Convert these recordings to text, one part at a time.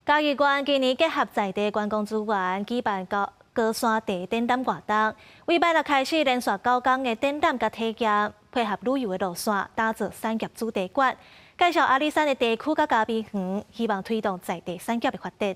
嘉义县今年结合在地观光资源，举办高山地展览活动，为摆六开始连续9天的展览甲体验，配合旅游的路线，打造产业主题馆，介绍阿里山的地区甲嘉义园，希望推动在地产业的发展。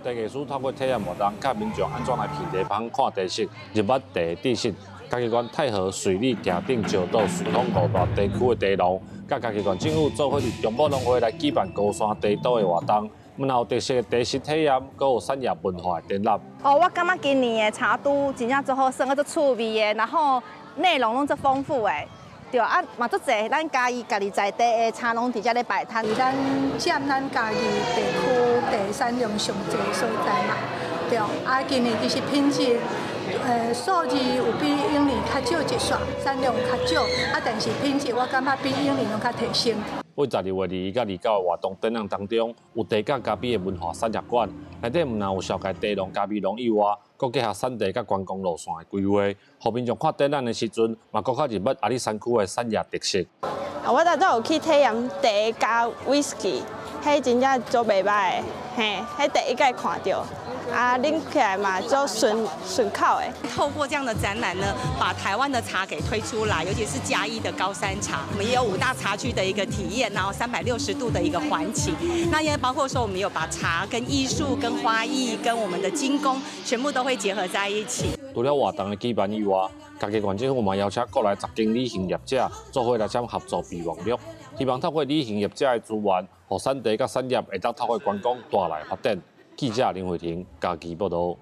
地艺术透过体验活动，教民众安怎来去地旁看地势、入捌地知识。嘉义县太和水利埕顶石岛疏通路大地区的地路，甲嘉义县政府做伙伫中部农会来举办高山地岛的活动，然后有特色的地质体验，佮有产业文化的展览。我感觉今年的茶都真正做好耍，做趣味的，然后内容拢足丰富的。对啊，嘛足侪咱嘉义家己在地的茶农伫遮咧摆摊。咱占咱嘉义地区地产量上济所在嘛，对啊，今年其实品质。数字有比永年较少一线，产量较少，但是品质我感觉比永年拢较提升。为12月2到29的活动展览当中，有地甲嘉义的文化产业馆，内底唔但有绍介地农、嘉义农以外，佮结合产地甲观光路线的规划，互民众看展览的时阵，嘛更较入捌阿里山区的产业特色。我昨早有去体验茶加威士忌，迄真正足袂歹的，嘿，迄第一摆看到。拎起来嘛，就顺口诶。透过这样的展览呢，把台湾的茶给推出来，尤其是嘉义的高山茶，我们也有5大茶区的一个体验，然后360度的一个环境。那也包括说，我们有把茶跟艺术、跟花艺、跟我们的精工，全部都会结合在一起。除了活动的举办以外，嘉义县政府嘛邀请国内10间旅行业者做伙来合作备忘录，希望透过旅行业者的资源，让产地甲产业会当透过观光带来发展。记者林慧婷，嘉义报道。